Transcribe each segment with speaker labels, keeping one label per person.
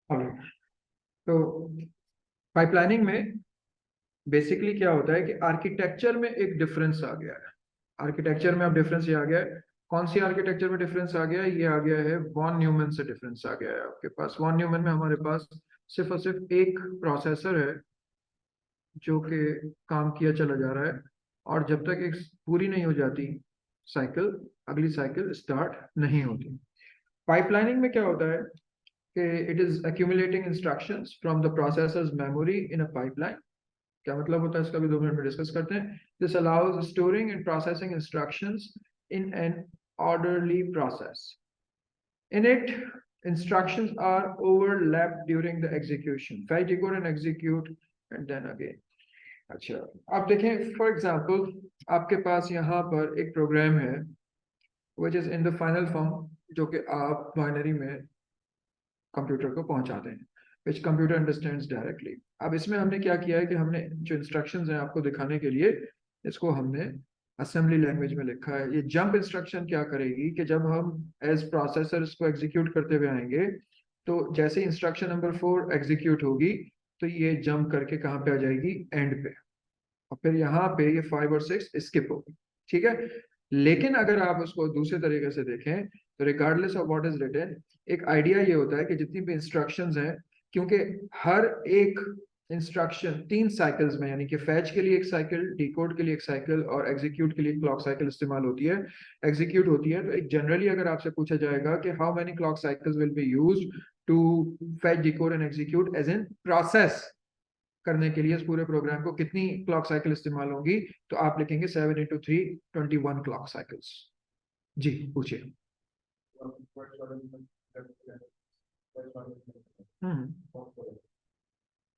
Speaker 1: अब तो पाइपलाइनिंग में बेसिकली क्या होता है कि आर्किटेक्चर में एक डिफरेंस आ गया है। आर्किटेक्चर में अब डिफरेंस ये आ गया है। कौन सी आर्किटेक्चर में डिफरेंस आ गया है? ये आ गया है वॉन न्यूमैन से डिफरेंस आ गया है आपके पास। वॉन न्यूमैन में हमारे पास सिर्फ और सिर्फ एक प्रोसेसर है जो कि काम किया चला जा रहा है, और जब तक एक पूरी नहीं हो जाती साइकिल, अगली साइकिल स्टार्ट नहीं होती। पाइपलाइनिंग में क्या होता है कि it is accumulating instructions from the processor's memory in a pipeline। क्या मतलब होता है इसका भी 2 मिनट में डिस्कस करते हैं। This allows storing and processing instructions in an orderly process. In it instructions are overlapped during the execution, fetch, decode and execute and then again। अच्छा, अब देखें फॉर एग्जांपल आपके पास यहाँ पर एक प्रोग्राम है which is in the final form, जो कि आप बाइनरी में कंप्यूटर को पहुंचाते हैं, which computer understands directly। अब इसमें हमने क्या किया है कि हमने जो इंस्ट्रक्शंस हैं आपको दिखाने के लिए इसको हमने असेंबली लैंग्वेज में लिखा है। ये जंप इंस्ट्रक्शन क्या करेगी कि जब हम एज प्रोसेसर इसको एग्जीक्यूट करते हुए आएंगे तो जैसे इंस्ट्रक्शन नंबर 4 एग्जीक्यूट होगी तो ये जंप करके कहाँ पे आ जाएगी? एंड पे। और फिर यहाँ पे ये 5 और 6 स्किप होगी। ठीक है। लेकिन अगर आप उसको दूसरे तरीके से देखें तो regardless of what is written, एक आइडिया ये होता है कि जितनी भी इंस्ट्रक्शंस हैं, क्योंकि हर एक इंस्ट्रक्शन 3 साइकिल्स में, यानी कि फैच के लिए एक साइकिल, डिकोड के लिए एक साइकिल और एग्जीक्यूट के लिए क्लॉक साइकिल इस्तेमाल होती है, एग्जीक्यूट होती है। तो एक जनरली अगर आपसे पूछा जाएगा कि how many clock cycles will be used to fetch, decode and execute as in process करने के लिए इस पूरे प्रोग्राम को कितनी क्लॉक साइकिल इस्तेमाल होंगी, तो आप लिखेंगे 7 इंटू 3 21 क्लॉक साइकिल्स। जी पूछिए।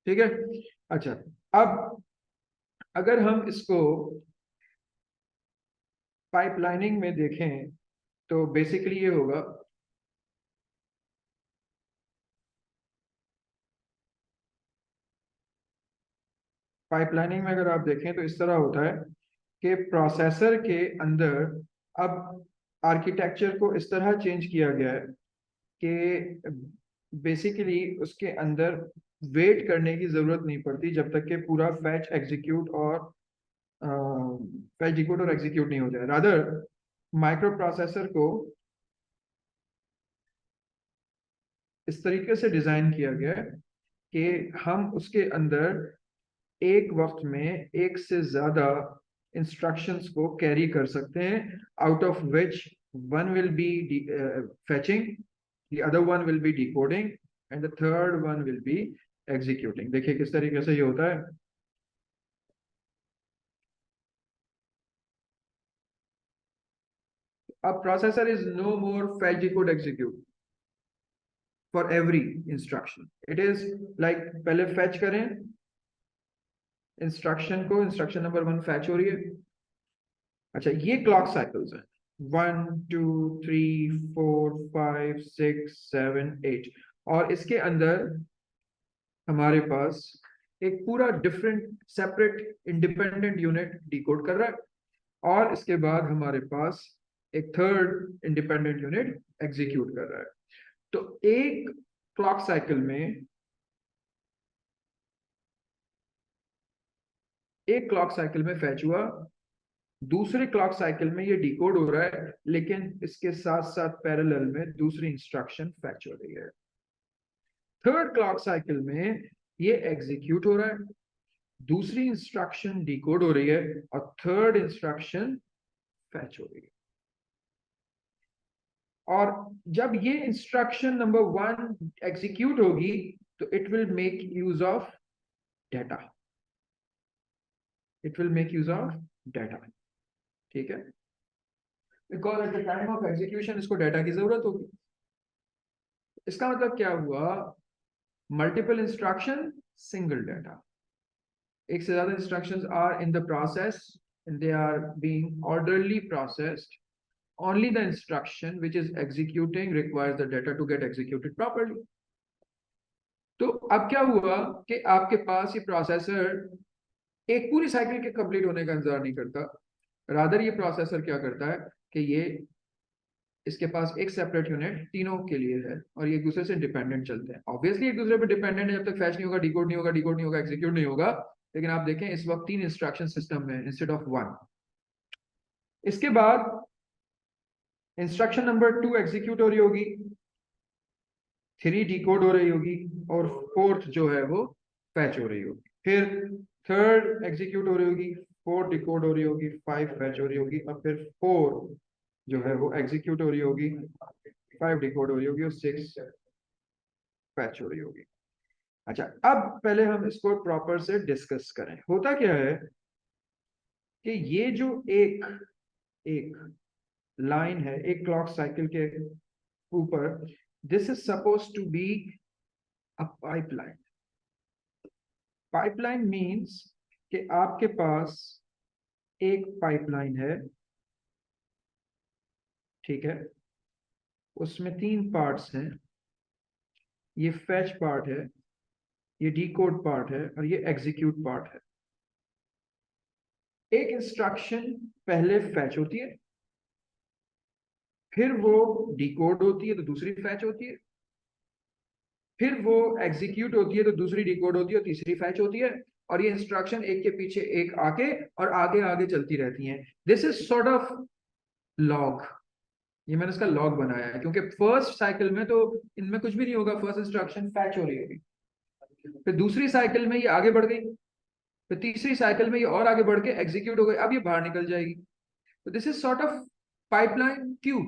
Speaker 1: ठीक है। अच्छा, अब अगर हम इसको पाइपलाइनिंग में देखें तो बेसिकली ये होगा, पाइपलाइनिंग में अगर आप देखें तो इस तरह होता है कि प्रोसेसर के अंदर अब आर्किटेक्चर को इस तरह चेंज किया गया है कि बेसिकली उसके अंदर वेट करने की जरूरत नहीं पड़ती जब तक कि पूरा फैच एग्जीक्यूट और फैच डिकोड और एग्जीक्यूट नहीं हो जाए। रादर माइक्रो प्रोसेसर को इस तरीके से डिजाइन किया गया है कि हम उसके अंदर एक वक्त में एक से ज्यादा इंस्ट्रक्शंस को कैरी कर सकते हैं, out of which one will be fetching, the other one will be decoding and the third one will be executing। देखिए किस तरीके से ये होता है। अब processor is no more fetch, decode, execute for every instruction। it is like पहले fetch करें इंस्ट्रक्शन को, इंस्ट्रक्शन नंबर 1 फैच हो रही है। अच्छा, ये क्लॉक साइकिल्स हैं 1 2 3 4 5 6 7 8, और इसके अंदर हमारे पास एक पूरा different separate independent unit decode कर रहा है, और इसके बाद हमारे पास एक थर्ड इंडिपेंडेंट यूनिट एग्जीक्यूट कर रहा है। तो एक क्लॉक साइकिल में, एक क्लॉक साइकिल में फैच हुआ, दूसरे क्लॉक साइकिल में ये डिकोड हो रहा है, लेकिन इसके साथ साथ पैरेलल में दूसरी इंस्ट्रक्शन फैच हो रही है। थर्ड क्लॉक साइकिल में ये एग्जीक्यूट हो रहा है, दूसरी इंस्ट्रक्शन डिकोड हो रही है और थर्ड इंस्ट्रक्शन फैच हो रही है। और जब ये इंस्ट्रक्शन नंबर 1 एग्जीक्यूट होगी तो it will make use of data, it will make use of data. ठीक है, because at the time of execution इसको डाटा की जरूरत होगी। इसका मतलब क्या हुआ? Multiple instruction, single data. एक से ज्यादा instructions are in the process and they are being orderly processed, only the instruction which is executing requires the data to get executed properly। तो अब क्या हुआ कि आपके पास ये प्रोसेसर एक पूरी साइकिल के कंप्लीट होने का इंतजार नहीं करता, रादर ये प्रोसेसर क्या करता है कि ये इसके पास एक सेपरेट यूनिट तीनों के लिए है और ये एक दूसरे से डिपेंडेंट चलते हैं। ऑब्वियसली एक दूसरे पे डिपेंडेंट है, जब तक फैच नहीं होगा, डिकोड नहीं होगा, डिकोड नहीं होगा, एग्जीक्यूट नहीं होगा। लेकिन आप देखें इस वक्त 3 इंस्ट्रक्शन सिस्टम में इंस्टेड ऑफ 1। इसके बाद इंस्ट्रक्शन नंबर 2 एग्जीक्यूट हो रही होगी, 3 डिकोड हो रही होगी और 4th जो है वो फैच हो रही होगी। फिर 3rd एग्जीक्यूट हो रही होगी, 4 डिकोड हो रही होगी, 5 फैच हो रही होगी और फिर 4 जो है वो एग्जीक्यूट हो रही होगी, 5 डिकोड हो रही होगी और 6 फैच हो रही होगी। अच्छा, अब पहले हम इसको प्रॉपर से डिस्कस करें। होता क्या है कि ये जो एक एक लाइन है एक क्लॉक साइकिल के ऊपर, this is suppose to be a pipeline. Pipeline means कि आपके पास एक पाइपलाइन है, ठीक है, उसमें 3 पार्ट्स हैं। ये फैच पार्ट है, ये डिकोड पार्ट है और ये एग्जीक्यूट पार्ट है। एक इंस्ट्रक्शन पहले फैच होती है, फिर वो डिकोड होती है तो दूसरी फैच होती है, फिर वो एग्जीक्यूट होती है तो दूसरी डिकोड होती है और तीसरी फैच होती है। और ये इंस्ट्रक्शन एक के पीछे एक आके और आगे आगे चलती रहती हैं। This is sort of log. ये मैंने इसका लॉग बनाया है क्योंकि फर्स्ट साइकिल में तो इनमें कुछ भी नहीं होगा, फर्स्ट इंस्ट्रक्शन फैच हो रही होगी, फिर दूसरी साइकिल में ये आगे बढ़ गई, फिर तीसरी साइकिल में ये और आगे बढ़ के एग्जीक्यूट हो गई, अब ये बाहर निकल जाएगी। तो this is sort of pipeline Q,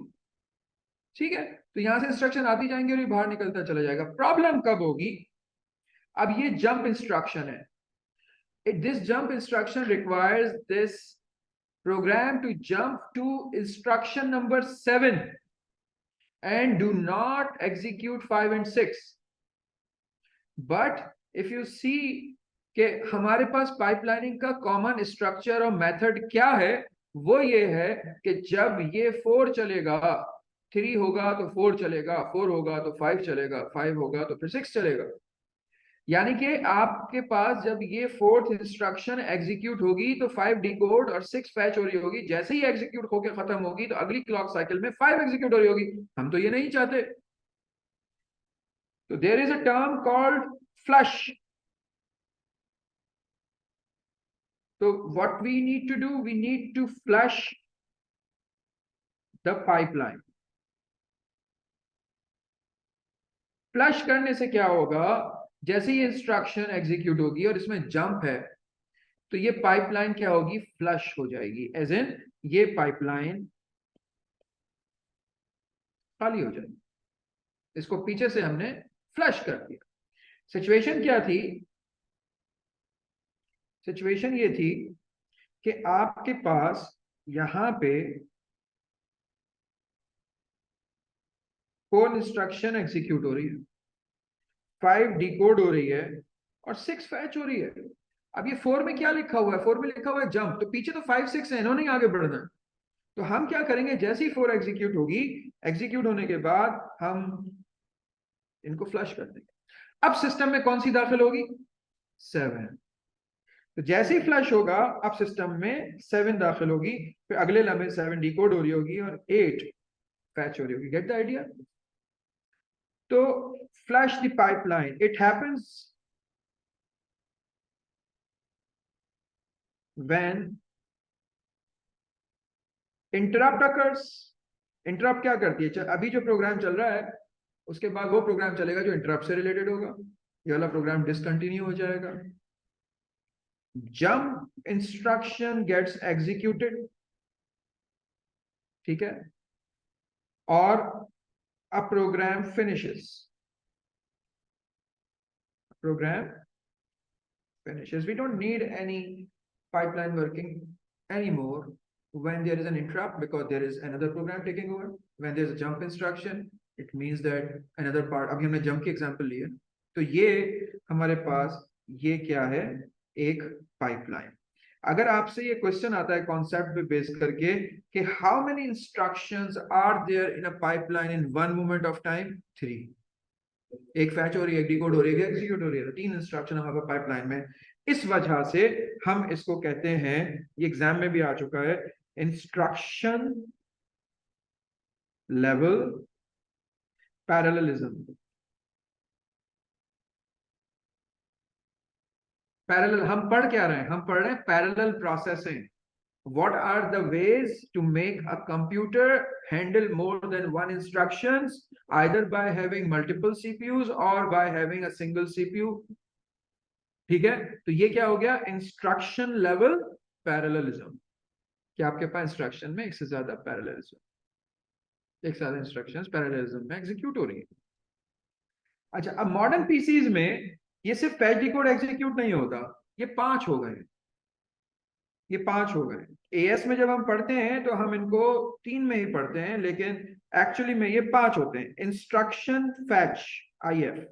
Speaker 1: ठीक है। तो यहां से इंस्ट्रक्शन आती जाएंगे और ये बाहर निकलता चला जाएगा। प्रॉब्लम कब होगी? अब ये जंप इंस्ट्रक्शन है, this jump instruction requires this program to jump to instruction number 7 and do not execute 5 and 6. But if you see कि हमारे पास पाइपलाइनिंग का कॉमन स्ट्रक्चर और मेथड क्या है, वो ये है कि जब ये 4 चलेगा, 3 होगा तो 4 चलेगा, 4 होगा तो 5 चलेगा, 5 होगा तो फिर 6 चलेगा। यानी कि आपके पास जब ये 4th इंस्ट्रक्शन एग्जीक्यूट होगी तो 5 डिकोड और 6 फैच हो रही होगी। जैसे ही एग्जीक्यूट होकर खत्म होगी तो अगली क्लॉक साइकिल में 5 एग्जीक्यूट हो रही होगी। हम तो ये नहीं चाहते। तो there is a term called flush. तो what we need to do, we need to flush the pipeline. Flush करने से क्या होगा, जैसे ही इंस्ट्रक्शन एग्जीक्यूट होगी और इसमें जंप है तो ये पाइपलाइन क्या होगी, फ्लश हो जाएगी। एज इन ये पाइपलाइन खाली हो जाएगी, इसको पीछे से हमने फ्लश कर दिया। सिचुएशन क्या थी? सिचुएशन ये थी कि आपके पास यहां पे 4 इंस्ट्रक्शन एग्जीक्यूट हो रही है, 5 डिकोड हो रही है और 6 फैच हो रही है। अब ये 4 में क्या लिखा हुआ है? 4 में लिखा हुआ है जंप, तो पीछे तो 5 6 है, इन्होंने आगे बढ़ना है। तो हम क्या करेंगे, जैसे ही 4 एग्जीक्यूट होगी, एग्जीक्यूट होने के बाद हम इनको फ्लश कर देंगे। अब सिस्टम में कौन सी दाखिल होगी? 7। तो जैसे ही फ्लश होगा अब सिस्टम में 7 दाखिल होगी, फिर अगले लम्हे 7 डिकोड हो रही होगी और 8 फैच हो रही होगी। Get the idea? तो flush the pipeline, it happens when interrupt occurs. Interrupt क्या करती है? अभी जो प्रोग्राम चल रहा है उसके बाद वो प्रोग्राम चलेगा जो इंटरप्ट से रिलेटेड होगा, ये वाला प्रोग्राम डिसकंटिन्यू हो जाएगा। जंप इंस्ट्रक्शन गेट्स एग्जीक्यूटेड, ठीक है, और a program finishes. Program finishes. We don't need any pipeline working anymore when there is an interrupt because there is another program taking over. When there's a jump instruction, it means that another part. अभी हमने jump की example ली है, तो ये हमारे पास ये क्या है, एक pipeline। अगर आपसे ये क्वेश्चन आता है कॉन्सेप्ट पे बेस करके कि how many instructions are there in a pipeline in one moment of time? 3। एक फैच हो रही है, एक डिकोड हो रही है, एग्जीक्यूट हो रही है, 3 इंस्ट्रक्शन हमारे पाइपलाइन में। इस वजह से हम इसको कहते हैं, ये एग्जाम में भी आ चुका है, इंस्ट्रक्शन लेवल पैरेललिज्म। पैरेलल हम पढ़ क्या रहे हैं? हम पढ़ रहे हैं parallel processing. What are the ways to make a computer handle more than one instructions, either by having multiple CPUs or by having a single CPU? ठीक है, तो ये क्या हो गया? इंस्ट्रक्शन लेवल पैरेललिज्म, कि आपके पास इंस्ट्रक्शन में एक से ज्यादा पैरेललिज्म, एक से ज्यादा इंस्ट्रक्शंस पैरेललिज्म में एग्जीक्यूट हो रही है। अच्छा, अब मॉडर्न पीसीज में ये सिर्फ फैच डिकोड एग्जीक्यूट नहीं होता, ये पांच हो गए, ये पांच हो गए। एएस में जब हम पढ़ते हैं तो हम इनको तीन में ही पढ़ते हैं, लेकिन एक्चुअली में ये पांच होते हैं। Instruction fetch, if,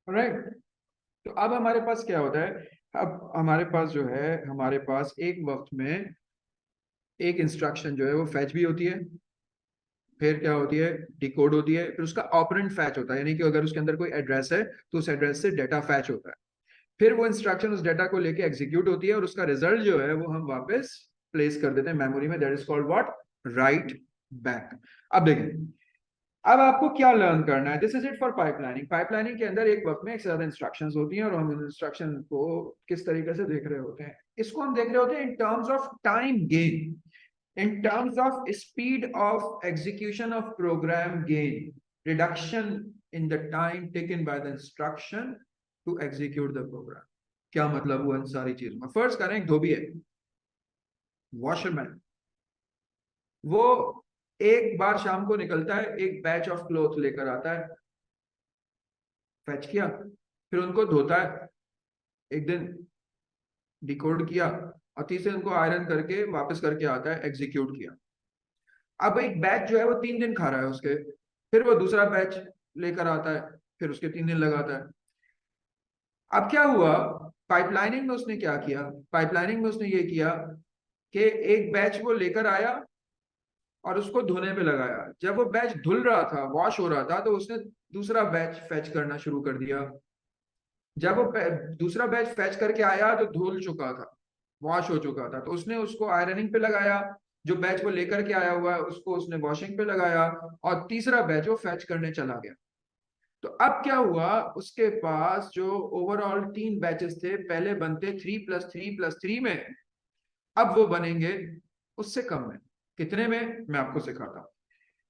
Speaker 1: right. तो अब हमारे पास क्या होता है? अब हमारे पास जो है, हमारे पास एक वक्त में एक इंस्ट्रक्शन जो है वो फैच भी होती है, फिर क्या होती है? डिकोड होती है, फिर उसका ऑपरेंड फैच होता है, यानी कि अगर उसके अंदर कोई एड्रेस है तो उस एड्रेस से डेटा फैच होता है। फिर वो इंस्ट्रक्शन उस डेटा को लेके एग्जीक्यूट होती है और उसका रिजल्ट जो है वो हम वापस प्लेस कर देते हैं मेमोरी में, that is called what? Right back. अब देखें, अब आपको क्या लर्न करना है? This is it for pipelining. Pipelining के अंदर एक वक्त में एक से ज्यादा इंस्ट्रक्शंस होती हैं और हम उन इंस्ट्रक्शन को किस तरीके से देख रहे होते हैं? इसको हम देख रहे होते हैं in terms of time gain, in terms of speed of execution of program gain, reduction in the time taken by the instruction to execute the program। क्या मतलब हुआ इन सारी चीजों में? फर्स्ट करें, एक धोबी है, वॉशरमैन, वो एक बार शाम को निकलता है, एक बैच ऑफ क्लोथ लेकर आता है, फैच किया, फिर उनको धोता है, एक दिन डिकोड किया, और तीसरे दिन को आयरन करके वापस करके आता है, एग्जीक्यूट किया। अब एक बैच जो है वो 3 दिन खा रहा है उसके, फिर वो दूसरा बैच लेकर आता है, फिर उसके 3 दिन लगाता है। अब क्या हुआ? पाइपलाइनिंग में उसने क्या किया? पाइपलाइनिंग में उसने ये किया कि एक बैच वो लेकर आया और उसको धोने पे लगाया। जब वो बैच धुल रहा था, वॉश हो रहा था, तो उसने दूसरा बैच फैच करना शुरू कर दिया। जब वो दूसरा बैच फैच करके आया तो धुल चुका था, वॉश हो चुका था, तो उसने उसको आयरनिंग पे लगाया। जो बैच वो लेकर के आया हुआ है उसको उसने वॉशिंग पे लगाया, और तीसरा बैच वो फैच करने चला गया। तो अब क्या हुआ? उसके पास जो ओवरऑल 3 बैचेस थे, पहले बनते 3+3+3 में, अब वो बनेंगे उससे कम में। कितने में? मैं आपको सिखाता हूँ।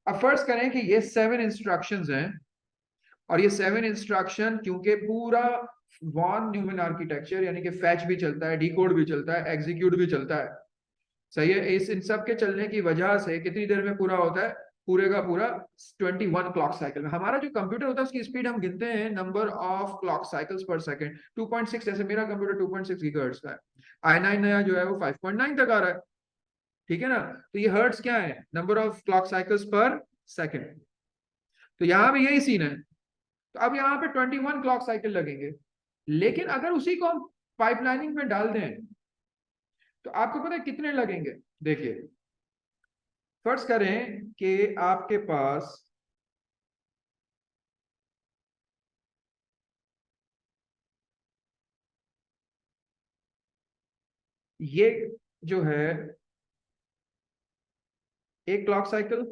Speaker 1: अब फर्स्ट करें कि ये 7 इंस्ट्रक्शंस हैं, और ये 7 इंस्ट्रक्शन क्योंकि पूरा वॉन न्यूमन आर्किटेक्चर, यानी कि फैच भी चलता है, डिकोड भी चलता है, एग्जीक्यूट भी चलता है, सही है। इस इन सब के चलने की वजह से कितनी देर में पूरा होता है? पूरे का पूरा 21 क्लॉक साइकिल में। हमारा जो कंप्यूटर होता है उसकी स्पीड हम गिनते हैं नंबर ऑफ क्लॉक साइकिल्स पर सेकंड, 2.6। जैसे मेरा कंप्यूटर 2.6 गीगाहर्ट्ज का है, i9 नया जो है वो 5.9 तक आ रहा है, ठीक है ना? तो ये हर्ट्ज क्या है? नंबर ऑफ क्लॉक साइकिल्स पर सेकंड। तो यहाँ भी यही सीन है। तो अब यहाँ पे 21 क्लॉक साइकिल लगेंगे, लेकिन अगर उसी को हम पाइपलाइनिंग में डाल दें तो आपको पता है कितने लगेंगे? देखिए, फर्ज करें कि आपके पास ये जो है एक क्लॉक साइकिल,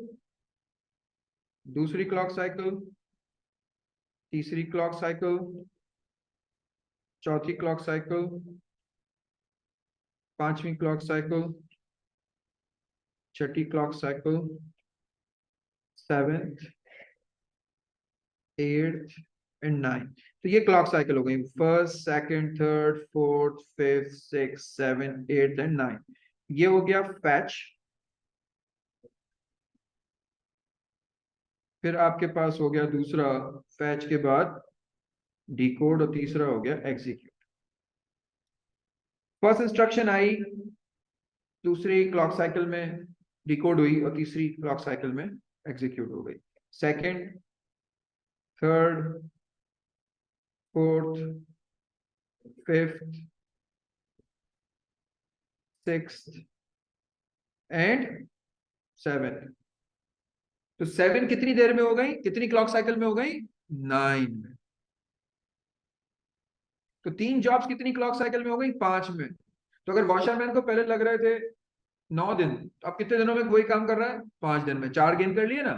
Speaker 1: दूसरी क्लॉक साइकिल, तीसरी क्लॉक साइकिल, चौथी क्लॉक साइकिल, पांचवी क्लॉक साइकिल, छठी clock cycle, seventh, eighth, and 9। तो ये क्लॉक साइकिल हो गई, first, second, third, fourth, fifth, six, seven, eight and 9। ये हो गया फैच। फिर आपके पास हो गया दूसरा, फैच के बाद डिकोड, और तीसरा हो गया एग्जीक्यूट। फर्स्ट इंस्ट्रक्शन आई, दूसरी क्लॉक साइकिल में डिकोड हुई और तीसरी क्लॉक साइकिल में एग्जीक्यूट हो गई। Second, third, fourth, fifth, sixth and seventh. तो 7 कितनी देर में हो गई, कितनी क्लॉक साइकिल में हो गई, 9 में। तो 3 जॉब्स कितनी क्लॉक साइकिल में हो गई, 5 में। तो अगर वॉशरमैन को पहले लग रहे थे 9 दिन, तो अब कितने दिनों में वही काम कर रहा है, 5 दिन में। 4 गेन कर लिए ना।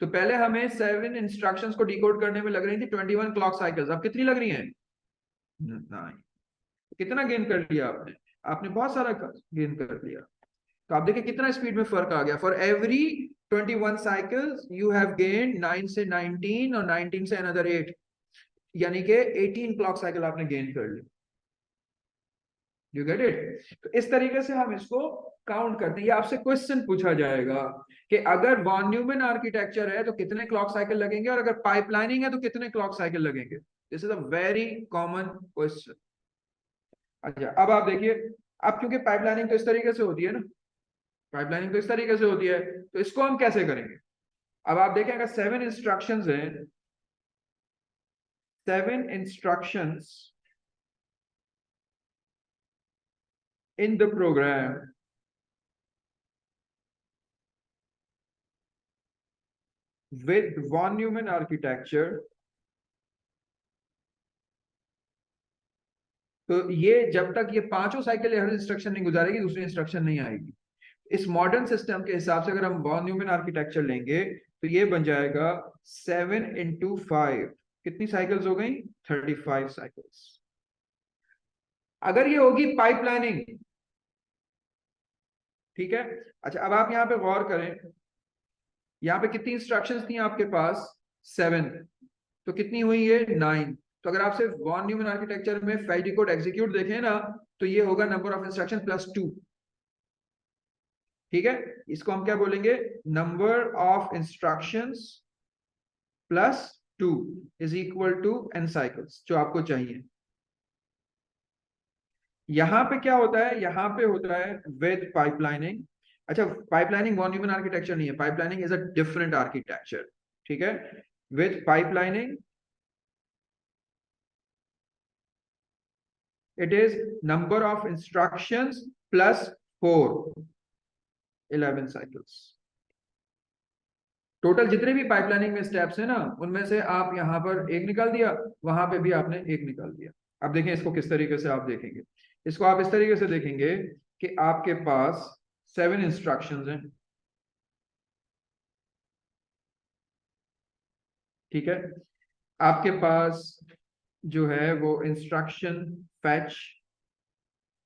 Speaker 1: तो पहले हमें 7 इंस्ट्रक्शंस को डिकोड करने में लग रही थी 21 क्लॉक साइकिल्स, अब कितनी लग रही है, 9। कितना गेन कर लिया आपने, आपने बहुत सारा गेन कर लिया। तो आप देखिए कितना स्पीड में फर्क आ गया। For every 21 cycles you have gain 9 से 19 और 19 से अनदर 8, यानी कि 18 क्लॉक साइकिल आपने गेन कर ली। You get it. तो इस तरीके से हम इसको काउंट करते हैं। ये आपसे क्वेश्चन पूछा जाएगा कि अगर वॉन न्यूमन आर्किटेक्चर है तो कितने क्लॉक साइकिल लगेंगे, और अगर पाइपलाइनिंग है तो कितने क्लॉक साइकिल लगेंगे। This is a very common question. अच्छा, अब आप देखिए, अब क्योंकि पाइपलाइनिंग तो इस तरीके से होती है ना, पाइपलाइनिंग तो इस तरीके से होती है, तो इसको हम कैसे करेंगे। अब आप देखें, अगर 7 इंस्ट्रक्शंस हैं, 7 instructions in the program with von Neumann architecture, तो ये जब तक ये पांचों साइकिल हर इंस्ट्रक्शन नहीं गुजारेगी, दूसरी इंस्ट्रक्शन नहीं आएगी। इस मॉडर्न सिस्टम के हिसाब से अगर हम वॉन न्यूमन आर्किटेक्चर लेंगे तो ये बन जाएगा 7 into 5। कितनी साइकिल्स हो गई, 35 साइकिल्स। अगर ये होगी पाइपलाइनिंग, ठीक है। अच्छा, अब आप यहाँ पे गौर करें, यहाँ पे कितनी इंस्ट्रक्शंस थी आपके पास, 7। तो कितनी हुई है, 9। तो अगर आप सिर्फ वॉन न्यूमन आर्किटेक्चर में फेच डिकोड एग्जीक्यूट देखें ना, तो ये होगा नंबर ऑफ इंस्ट्रक्शन प्लस 2। ठीक है, इसको हम क्या बोलेंगे, number of instructions plus 2 is equal to n cycles, जो आपको चाहिए। यहां पे क्या होता है, यहां पे होता है विद पाइपलाइनिंग। अच्छा, पाइपलाइनिंग वॉन न्यूमन आर्किटेक्चर नहीं है, pipelining is a different architecture. ठीक है, with pipelining it is number of instructions plus 4, 11 cycles. Total जितने भी पाइपलाइनिंग में स्टेप्स है ना, उनमें से आप यहां पर एक निकाल दिया, वहां पे भी आपने एक निकाल दिया। अब देखें इसको किस तरीके से आप देखेंगे। इसको आप इस तरीके से देखेंगे कि आपके पास 7 इंस्ट्रक्शंस हैं, ठीक है। आपके पास जो है वो instruction fetch,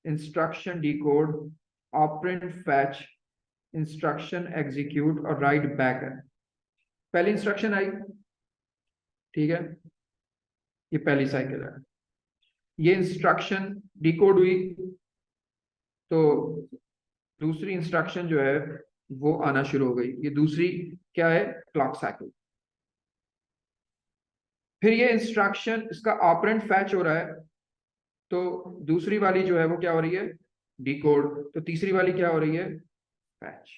Speaker 1: instruction decode, operand fetch, instruction execute और राइट बैक है। पहली इंस्ट्रक्शन आई, ठीक है, ये पहली साइकिल है। ये इंस्ट्रक्शन डिकोड हुई, तो दूसरी इंस्ट्रक्शन जो है वो आना शुरू हो गई। ये दूसरी क्या है, क्लॉक साइकिल। फिर ये इंस्ट्रक्शन, इसका ऑपरेंड फैच हो रहा है, तो दूसरी वाली जो है वो क्या हो रही है, डिकोड। तो तीसरी वाली क्या हो रही है, फैच।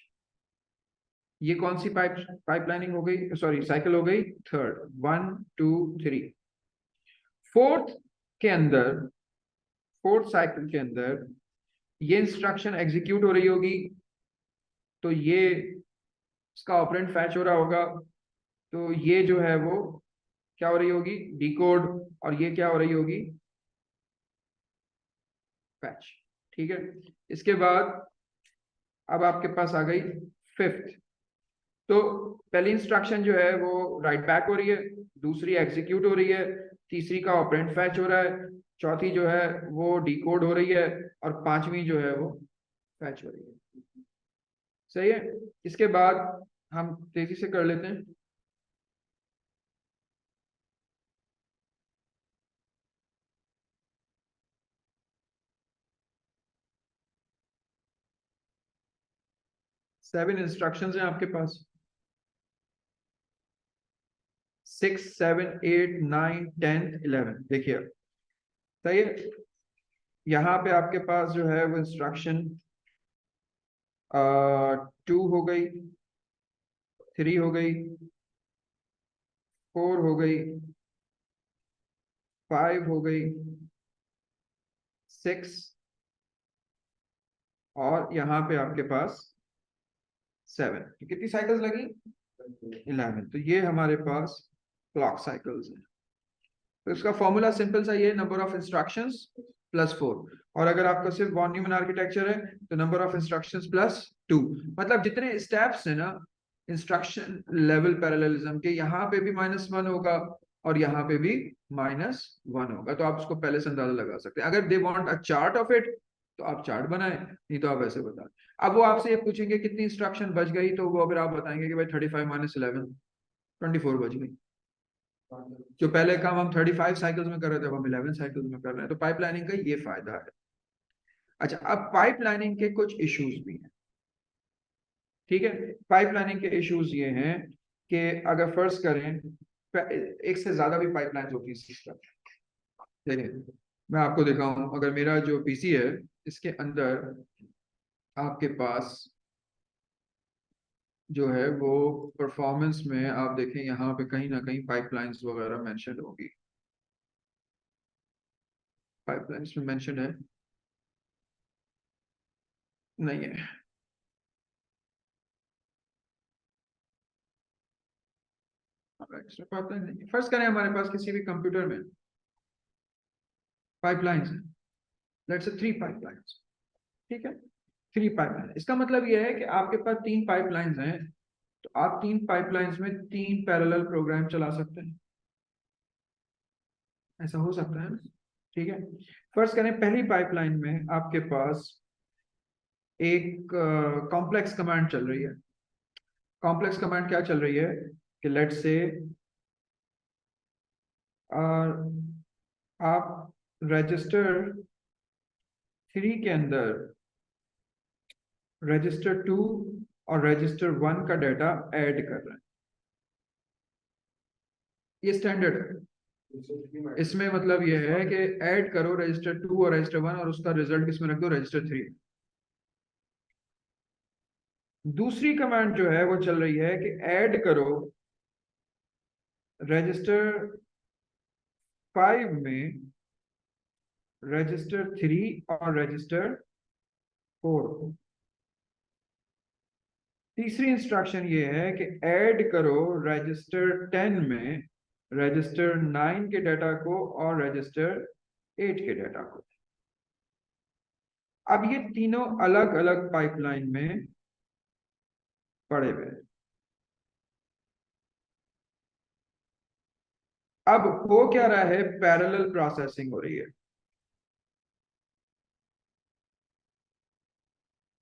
Speaker 1: ये कौन सी पाइपलाइनिंग हो गई, सॉरी साइकिल हो गई, थर्ड, 1 2 3। फोर्थ के अंदर, फोर्थ साइकिल के अंदर ये इंस्ट्रक्शन एग्जीक्यूट हो रही होगी, तो ये इसका ऑपरेंड फैच हो रहा होगा, तो ये जो है वो क्या हो रही होगी, डिकोड, और ये क्या हो रही होगी, फैच। ठीक है, इसके बाद अब आपके पास आ गई फिफ्थ। तो पहली इंस्ट्रक्शन जो है वो राइट बैक हो रही है, दूसरी एग्जीक्यूट हो रही है, तीसरी का ऑपरेंड फैच हो रहा है, चौथी जो है वो डिकोड हो रही है, और पांचवी जो है वो फैच हो रही है। सही है, इसके बाद हम तेजी से कर लेते हैं। 7 इंस्ट्रक्शंस हैं आपके पास, 6 7 8 9 10 11। देखिए सही है, यहाँ पे आपके पास जो है वो इंस्ट्रक्शन 2 हो गई, 3 हो गई, 4 हो गई, 5 हो गई, 6, और यहाँ पे आपके पास 7। तो कितनी साइकिल्स लगी? 11। तो ये हमारे पास क्लॉक साइकिल्स है। तो इसका फॉर्मूला सिंपल सा ये, नंबर ऑफ इंस्ट्रक्शंस प्लस 4। और अगर आपका सिर्फ वॉन न्यूमन आर्किटेक्चर है तो नंबर ऑफ इंस्ट्रक्शंस प्लस 2। मतलब जितने स्टेप्स है ना इंस्ट्रक्शन लेवल पैरेललिज्म के, यहाँ पे भी -1 होगा और यहाँ पे भी -1 होगा। तो आप उसको पहले से अंदाजा लगा सकते हैं। अगर they want a chart of it तो आप चार्ट बनाएं, नहीं तो आप ऐसे बताएं। अब वो आपसे ये पूछेंगे कितनी इंस्ट्रक्शन बच गई, तो वो अगर आप बताएंगे कि भाई 35 - 11 24 बच गई। जो पहले काम हम 35 साइकिल्स में कर रहे थे अब हम 11 साइकिल्स में कर रहे हैं। तो पाइपलाइनिंग का ये फायदा है। अच्छा, अब पाइपलाइनिंग के कुछ इश्यूज भी हैं। ठीक है, पाइपलाइनिंग के इश्यूज ये हैं कि अगर फर्ज करें एक से ज्यादा भी पाइपलाइन होती है सिस्टम। देखिए मैं आपको दिखाऊं, अगर मेरा जो पीसी है इसके अंदर आपके पास जो है वो परफॉर्मेंस में आप देखें यहाँ पे कहीं ना कहीं पाइपलाइंस वगैरह मेंशन होगी। पाइपलाइंस में मेंशन है? नहीं है। एक्स्ट्रा पाइपलाइन नहीं है। फर्ज करें हमारे पास किसी भी कंप्यूटर में पाइपलाइंस है, लेट्स से 3 पाइपलाइंस। ठीक है, 3 पाइपलाइन, इसका मतलब यह है कि आपके पास 3 पाइपलाइंस हैं, तो आप 3 पाइपलाइंस में 3 पैरेलल प्रोग्राम चला सकते हैं। ऐसा हो सकता है ना? ठीक है, फर्स्ट करें पहली पाइपलाइन में आपके पास एक कॉम्प्लेक्स कमांड चल रही है। कॉम्प्लेक्स कमांड क्या चल रही है कि लेट्स से आप रजिस्टर 3 के अंदर रजिस्टर 2 और रजिस्टर 1 का डाटा ऐड कर रहे हैं। ये स्टैंडर्ड है। इसमें मतलब ये है कि ऐड करो रजिस्टर 2 और रजिस्टर 1 और उसका रिजल्ट किसमें रख दो? रजिस्टर 3। दूसरी कमांड जो है वो चल रही है कि ऐड करो रजिस्टर 5 में रजिस्टर 3 और रजिस्टर 4। तीसरी इंस्ट्रक्शन ये है कि ऐड करो रजिस्टर 10 में रजिस्टर 9 के डाटा को और रजिस्टर 8 के डाटा को। अब ये तीनों अलग अलग पाइपलाइन में पड़े हुए हैं। अब हो क्या रहा है? पैरेलल प्रोसेसिंग हो रही है।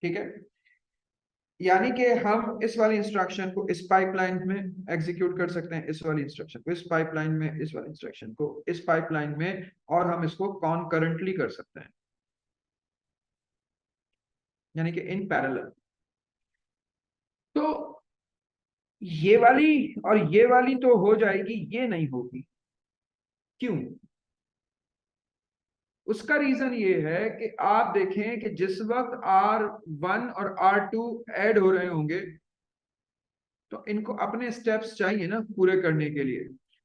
Speaker 1: ठीक है, यानी कि हम इस वाली इंस्ट्रक्शन को इस पाइपलाइन में एग्जीक्यूट कर सकते हैं, इस वाली इंस्ट्रक्शन को इस पाइपलाइन में, इस वाली इंस्ट्रक्शन को इस पाइपलाइन में, और हम इसको कॉनकरेंटली कर सकते हैं, यानी कि इन पैरेलल। तो ये वाली और ये वाली तो हो जाएगी, ये नहीं होगी। क्यों? उसका रीजन ये है कि आप देखें कि जिस वक्त R1 और R2 ऐड हो रहे होंगे तो इनको अपने स्टेप्स चाहिए ना पूरे करने के लिए।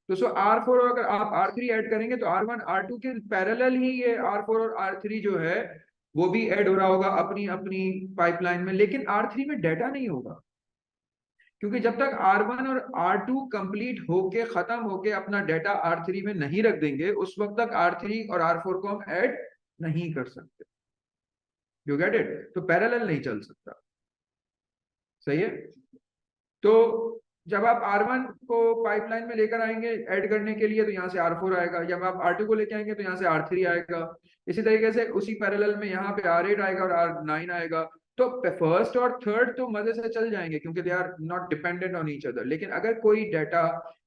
Speaker 1: तो R4, अगर आप R3 ऐड करेंगे तो R1 R2 के पैरेलल ही ये R4 और R3 जो है वो भी ऐड हो रहा होगा अपनी अपनी पाइपलाइन में, लेकिन R3 में डाटा नहीं होगा। क्योंकि जब तक R1 और R2 कंप्लीट होके खत्म होके अपना डाटा R3 में नहीं रख देंगे उस वक्त तक R3 और R4 को हम ऐड नहीं कर सकते। You get it? तो पैरेलल नहीं चल सकता। सही है। तो जब आप R1 को पाइपलाइन में लेकर आएंगे ऐड करने के लिए तो यहाँ से R4 आएगा, जब आप R2 को लेके आएंगे तो यहाँ से R3 आएगा। इसी तरीके से उसी पैरेलल में यहाँ पे R8 आएगा और R9 आएगा। तो फर्स्ट और थर्ड तो मजे से चल जाएंगे क्योंकि they are not dependent on each other. लेकिन अगर कोई डाटा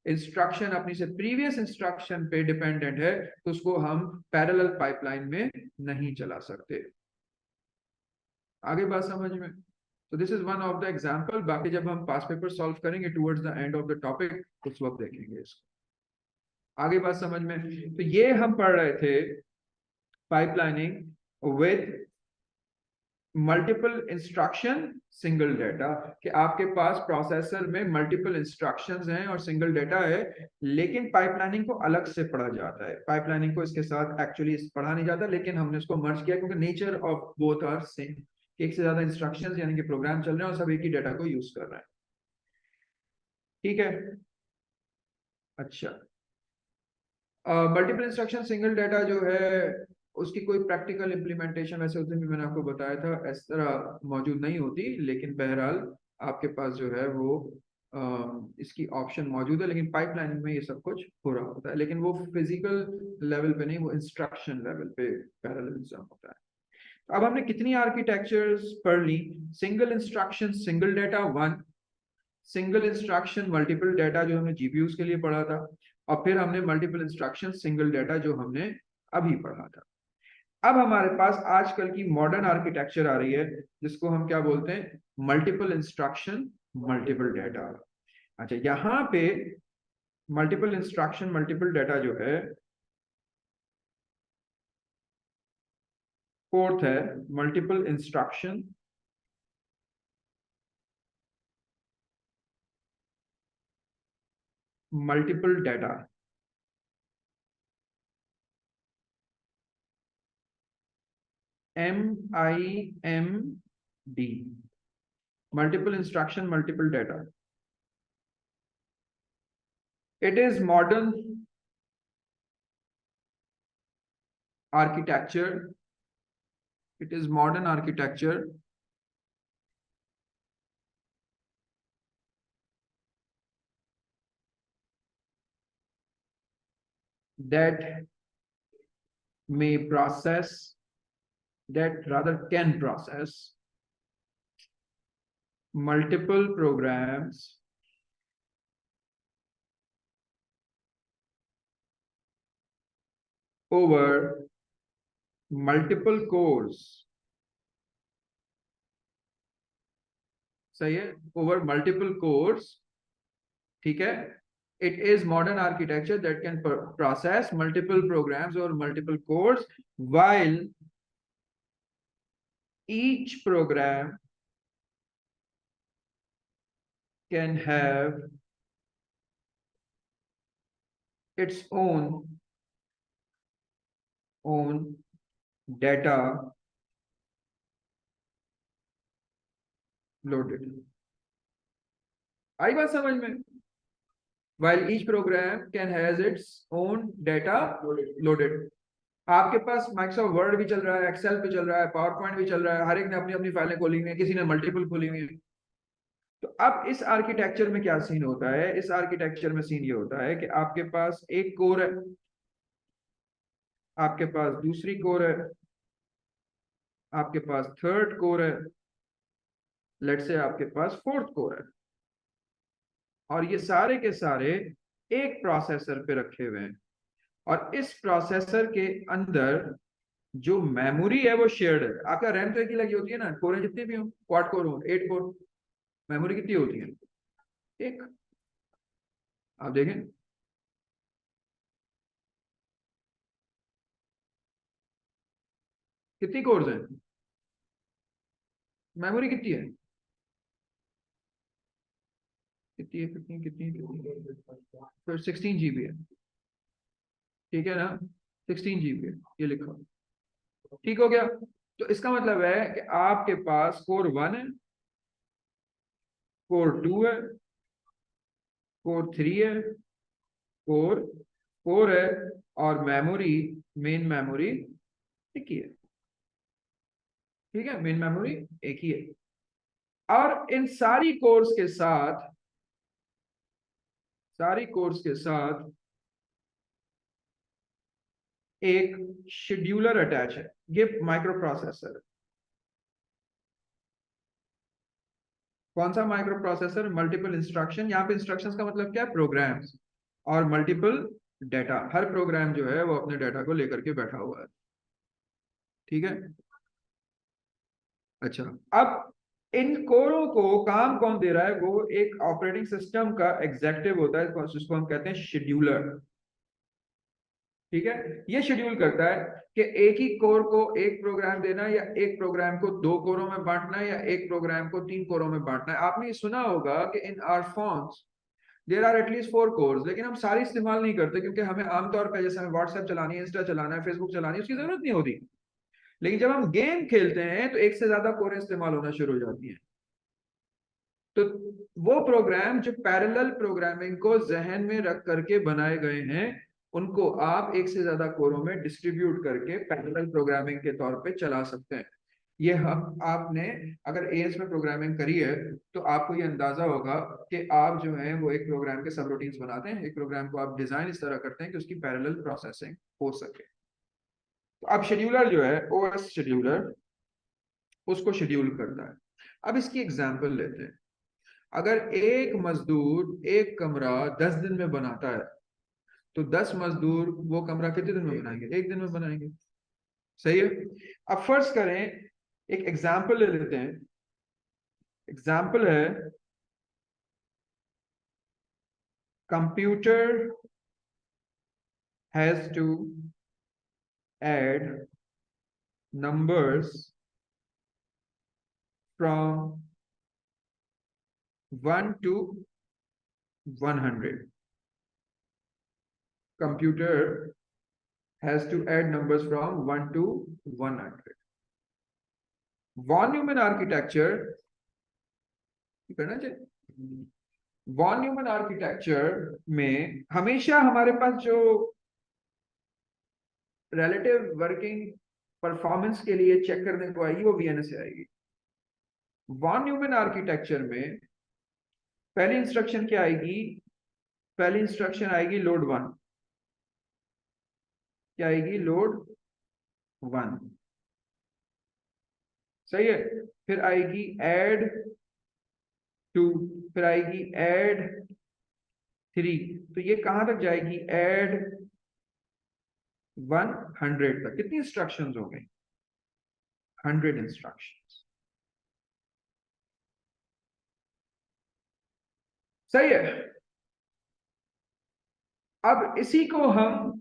Speaker 1: इंस्ट्रक्शन अपनी से प्रीवियस इंस्ट्रक्शन पे डिपेंडेंट है तो उसको हम पैरेलल पाइपलाइन में नहीं चला सकते। आगे बात समझ में? तो this is one of the example. बाकी जब हम पास पेपर सॉल्व करेंगे towards the end of the topic उस वक्त देखेंगे इसको। आगे बात समझ में? तो ये हम पढ़ रहे थे pipelining with multiple instruction single data, कि आपके पास प्रोसेसर में मल्टीपल इंस्ट्रक्शंस हैं और सिंगल डेटा है, लेकिन पाइपलाइनिंग को अलग से पढ़ा जाता है। पाइपलाइनिंग को इसके साथ एक्चुअली पढ़ा नहीं जाता, लेकिन हमने इसको मर्ज किया क्योंकि nature of both are same. एक से ज्यादा इंस्ट्रक्शंस यानी कि प्रोग्राम चल रहे हैं और सब एक ही डेटा को यूज कर रहे हैं। ठीक है, अच्छा। मल्टीपल इंस्ट्रक्शन सिंगल डाटा जो है उसकी कोई प्रैक्टिकल इम्प्लीमेंटेशन वैसे उस दिन भी मैंने आपको बताया था इस तरह मौजूद नहीं होती, लेकिन बहरहाल आपके पास जो है वो इसकी ऑप्शन मौजूद है। लेकिन पाइपलाइनिंग में ये सब कुछ हो रहा होता है, लेकिन वो फिजिकल लेवल पे नहीं, वो इंस्ट्रक्शन लेवल पे पैरेललिज्म होता है। अब हमने कितनी आर्किटेक्चर्स पढ़ ली? Single instruction single data one, single instruction multiple data जो हमने जीपीयूज के लिए पढ़ा था, और फिर हमने मल्टीपल इंस्ट्रक्शन सिंगल डाटा जो हमने अभी पढ़ा था। अब हमारे पास आजकल की मॉडर्न आर्किटेक्चर आ रही है जिसको हम क्या बोलते हैं? Multiple instruction multiple data. अच्छा, यहाँ पे मल्टीपल इंस्ट्रक्शन मल्टीपल डाटा जो है फोर्थ है multiple instruction multiple data. MIMD, multiple instruction multiple data. It is modern architecture. It is modern architecture that may process, that rather can process multiple programs over multiple cores. सही है, over multiple cores। ठीक है, it is modern architecture that can process multiple programs or multiple cores while each program can have its own data loaded। आई बात समझ में? while each program can has its own data loaded। आपके पास Microsoft word भी चल रहा है, Excel भी चल रहा है, पावर पॉइंट भी चल रहा है, हर एक ने अपनी अपनी फाइलें खोली हुई है, किसी ने मल्टीपल खोली हुई है। तो अब इस आर्किटेक्चर में क्या सीन होता है? इस आर्किटेक्चर में सीन ये होता है कि आपके पास एक कोर है, आपके पास दूसरी कोर है, आपके पास थर्ड कोर है, लेट से आपके पास फोर्थ कोर है, और ये सारे के सारे एक प्रोसेसर पे रखे हुए हैं। और इस प्रोसेसर के अंदर जो मेमोरी है वो शेयर्ड है। आपका रैम तो एक ही लगी होती है ना, कोर जितने भी हो, क्वाड कोर हो, 8 कोर, मेमोरी कितनी होती है? एक। आप देखें, कितनी कोर्स हैं? मेमोरी कितनी है? कितनी है? फिर 16 GB है। ठीक है ना, 16 GB है, ये लिखो। ठीक हो गया? तो इसका मतलब है कि आपके पास कोर 1 है, कोर 2 है, कोर 3 है, कोर 4 है, और मेमोरी, मेन मेमोरी एक ही है। ठीक है, मेन मेमोरी एक ही है। और इन सारी कोर्स के साथ एक शेड्यूलर अटैच है। ये माइक्रो प्रोसेसर है। कौन सा माइक्रो प्रोसेसर? Multiple instruction. यहाँ पे इंस्ट्रक्शंस का मतलब क्या है? प्रोग्राम्स। और मल्टीपल डाटा, हर प्रोग्राम जो है वो अपने डाटा को लेकर के बैठा हुआ है। ठीक है, अच्छा। अब इन कोरों को काम कौन दे रहा है? वो एक ऑपरेटिंग सिस्टम का एग्जीक्यूटिव होता है, जिसको हम कहते हैं शेड्यूलर। ठीक है, ये शेड्यूल करता है कि एक ही कोर को एक प्रोग्राम देना, या एक प्रोग्राम को दो कोरों में बांटना, या एक प्रोग्राम को तीन कोरों में बांटना है। आपने सुना होगा कि in our phones there are at least 4 cores, लेकिन हम सारे इस्तेमाल नहीं करते, क्योंकि हमें आमतौर पर, जैसे हमें व्हाट्सएप चलानी है, इंस्टा चलाना है, फेसबुक चलानी है, उसकी जरूरत नहीं होती। लेकिन जब हम गेम खेलते हैं तो एक से ज्यादा कोर इस्तेमाल होना शुरू हो जाती है। तो वो प्रोग्राम जो पैरेलल प्रोग्रामिंग को जहन में रख करके बनाए गए हैं, उनको आप एक से ज्यादा कोरों में डिस्ट्रीब्यूट करके पैरेलल प्रोग्रामिंग के तौर पे चला सकते हैं। ये हम आपने अगर एएस में प्रोग्रामिंग करी है तो आपको ये अंदाजा होगा कि आप जो है वो एक प्रोग्राम के सब रूटीन्स बनाते हैं, एक प्रोग्राम को आप डिजाइन इस तरह करते हैं कि उसकी पैरेलल प्रोसेसिंग हो सके। तो अब शेड्यूलर जो है, ओएस शेड्यूलर, उसको शेड्यूल करता है। अब इसकी एग्जांपल लेते हैं। अगर एक मजदूर एक कमरा 10 दिन में बनाता है, तो 10 मजदूर वो कमरा कितने दिन में बनाएंगे? एक दिन में बनाएंगे। सही है। अब फर्ज करें, एक एग्जाम्पल ले लेते हैं। एग्जाम्पल है, computer has to add numbers from 1 to 100. Computer has to add numbers from 1 to 100. Von Neumann architecture करना चाहिए। वॉन न्यूमन आर्किटेक्चर में हमेशा हमारे पास जो रिलेटिव वर्किंग परफॉर्मेंस के लिए चेक करने को आएगी वो वीएनएस से आएगी। वॉन न्यूमन आर्किटेक्चर में पहली इंस्ट्रक्शन क्या आएगी? पहली इंस्ट्रक्शन आएगी लोड 1। क्या आएगी? लोड 1। सही है। फिर आएगी ऐड 2, फिर आएगी ऐड 3। तो ये कहां तक जाएगी? ऐड 100 तक। कितनी इंस्ट्रक्शंस हो गई? 100 इंस्ट्रक्शंस। सही है। अब इसी को हम,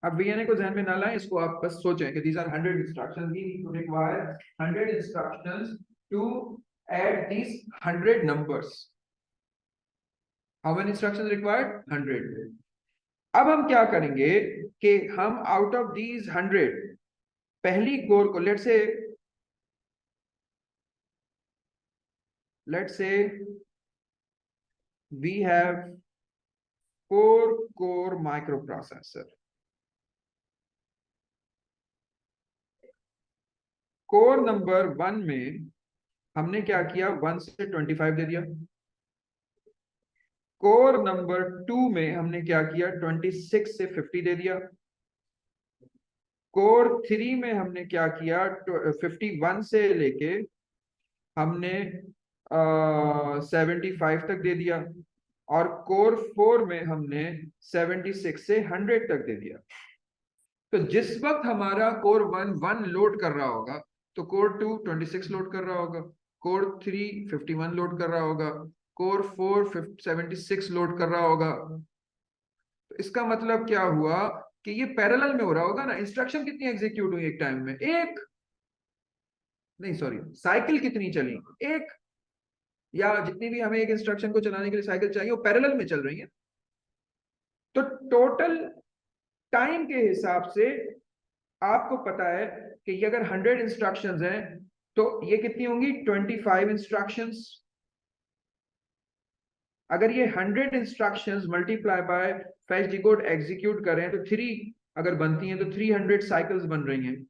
Speaker 1: अब वीएनए को ध्यान में ना लाएं, इसको आप बस सोचें कि these are 100 instructions, we need to require 100 instructions to add these 100 numbers. How many instructions required? 100। अब हम क्या करेंगे कि हम आउट ऑफ दीज 100 पहली कोर को, let's say we have 4 core माइक्रो प्रोसेसर। कोर नंबर 1 में हमने क्या किया? 1 से 25 दे दिया। कोर नंबर 2 में हमने क्या किया? 26 से 50 दे दिया। कोर 3 में हमने क्या किया? 51 से लेके हमने 75 तक दे दिया। और कोर 4 में हमने 76 से 100 तक दे दिया। तो जिस वक्त हमारा कोर 1 लोड कर रहा होगा, तो कोर 2 26 लोड कर रहा होगा, कोर 3 51 लोड कर रहा होगा, कोर 4 76 लोड कर रहा होगा। तो इसका मतलब क्या हुआ कि ये पैरेलल में हो रहा होगा ना। इंस्ट्रक्शन कितनी एग्जीक्यूट हुई एक टाइम में? एक नहीं, सॉरी, साइकिल कितनी चली? एक। या जितनी भी हमें एक इंस्ट्रक्शन को चलाने के लिए साइकिल चाहिए, वो पैरेलल में चल रही है। तो टोटल टाइम के हिसाब से आपको पता है कि ये अगर 100 इंस्ट्रक्शंस हैं तो ये कितनी होंगी? 25 इंस्ट्रक्शंस। अगर ये 100 instructions multiply by fetch decode execute करें तो 3 अगर बनती हैं तो 300 साइकिल्स बन रही हैं।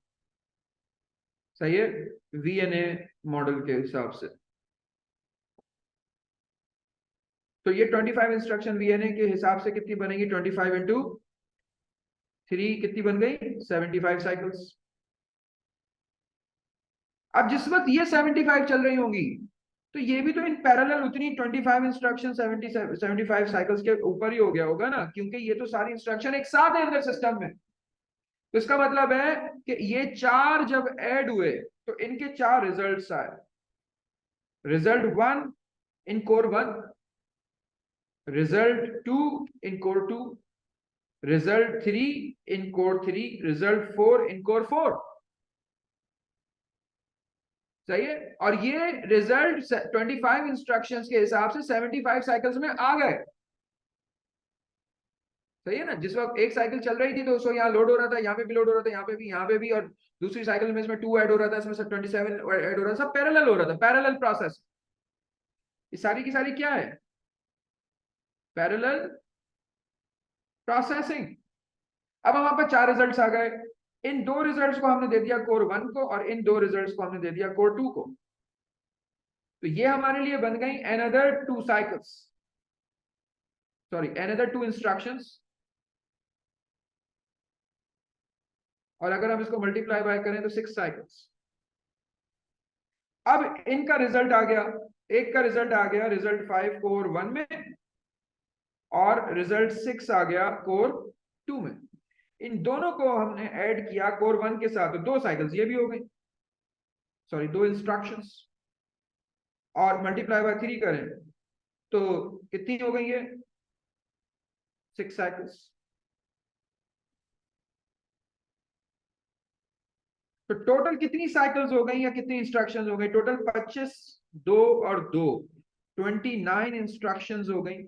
Speaker 1: सही है, वीएनए मॉडल के हिसाब से। तो ये 25 इंस्ट्रक्शन वीएनए के हिसाब से कितनी बनेगी? 25 इंटू 3 कितनी बन गई? 75 साइकिल्स। अब जिस वक्त ये 75 चल रही होंगी तो ये भी तो इन पैरेलल उतनी 25 इंस्ट्रक्शन 75 साइकिल्स के ऊपर ही हो गया होगा ना, क्योंकि ये तो सारी इंस्ट्रक्शन एक साथ है अंदर सिस्टम में। तो इसका मतलब है कि ये 4 जब ऐड हुए तो इनके 4 रिजल्ट्स आए। रिजल्ट 1 इन कोर 1, रिजल्ट 2 इन कोर 2, रिजल्ट 3 इन कोर 3, रिजल्ट 4 इन कोर 4। सही है। और ये रिजल्ट 25 इंस्ट्रक्शंस के हिसाब से 75 साइकिल्स में आ गए। सही है ना। जिस वक्त एक साइकिल चल रही थी तो उसको यहाँ लोड हो रहा था, यहाँ पे भी लोड हो रहा था, यहाँ पे भी, और दूसरी साइकिल में इसमें 2 ऐड हो रहा था, इसमें से 27 ऐड हो रहा था, सब पैरेलल हो रहा था, पैरेलल प्रोसेस। ये सारी की सारी क्या है? Parallel processing. अब हमारे पास 4 रिजल्ट्स आ गए। इन 2 रिजल्ट्स को हमने दे दिया कोर 1 को, और इन 2 रिजल्ट्स को हमने दे दिया कोर 2 को। तो ये हमारे लिए बन गई another 2 cycles, sorry another 2 instructions. और अगर हम इसको मल्टीप्लाई बाय करें तो 6 साइकिल्स। अब इनका रिजल्ट आ गया, एक का रिजल्ट आ गया रिजल्ट 5 कोर 1 में, और रिजल्ट 6 आ गया कोर 2 में। इन दोनों को हमने ऐड किया कोर 1 के साथ, तो 2 साइकिल्स ये भी हो गई, सॉरी 2 इंस्ट्रक्शंस। और मल्टीप्लाई बाय 3 करें तो कितनी हो गई है? 6 साइकिल्स। तो टोटल कितनी साइकिल्स हो गई या कितनी इंस्ट्रक्शंस हो गई? टोटल 25, 2 और 2, 29 इंस्ट्रक्शंस हो गई।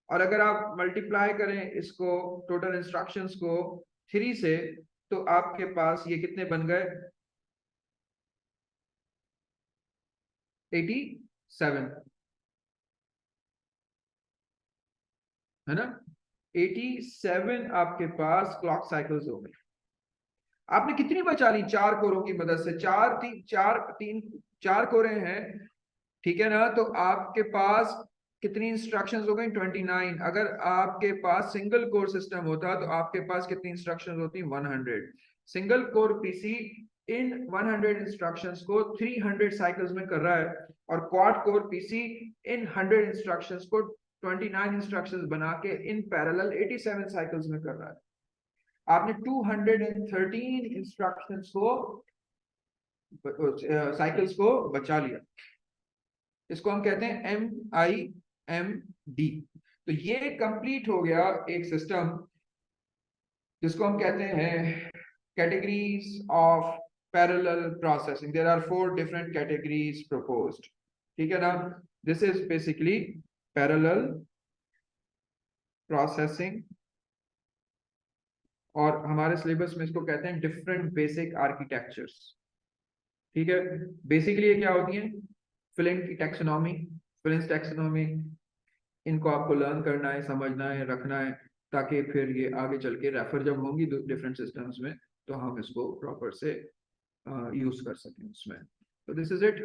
Speaker 1: और अगर आप मल्टीप्लाई करें इसको, टोटल इंस्ट्रक्शंस को 3 से, तो आपके पास ये कितने बन गए? 87, है ना। 87 आपके पास क्लॉक साइकिल्स हो गई। आपने कितनी बचा ली 4 कोरों की मदद से? 4 कोरे हैं, ठीक है ना। तो आपके पास कितनी इंस्ट्रक्शंस हो गई? 29। अगर आपके पास सिंगल कोर सिस्टम होता तो आपके पास कितनी इंस्ट्रक्शंस होती? 100। सिंगल कोर पीसी इन 100 इंस्ट्रक्शंस को 300 साइकिल्स में कर रहा है, और क्वाड कोर पीसी इन 100 इंस्ट्रक्शंस को 29 इंस्ट्रक्शंस बना के इन पैरेलल 87 साइकिल्स में कर रहा है। आपने 213 इंस्ट्रक्शंस को, साइकिल्स को बचा लिया। इसको हम कहते हैं MIMD। तो ये कंप्लीट हो गया एक सिस्टम जिसको हम कहते हैं categories of parallel processing. There are 4 different categories proposed, ठीक है ना। This is basically parallel processing, और हमारे सिलेबस में इसको कहते हैं डिफरेंट बेसिक आर्किटेक्चर्स, ठीक है। बेसिकली ये क्या होती है? फिलिंग की टैक्सोनॉमी, फिलिंग्स टैक्सोनॉमी, इनको आपको लर्न करना है, समझना है, रखना है, ताकि फिर ये आगे चल के रेफर जब होंगी डिफरेंट सिस्टम्स में तो हम इसको प्रॉपर से यूज कर सकें उसमें। तो दिस इज इट।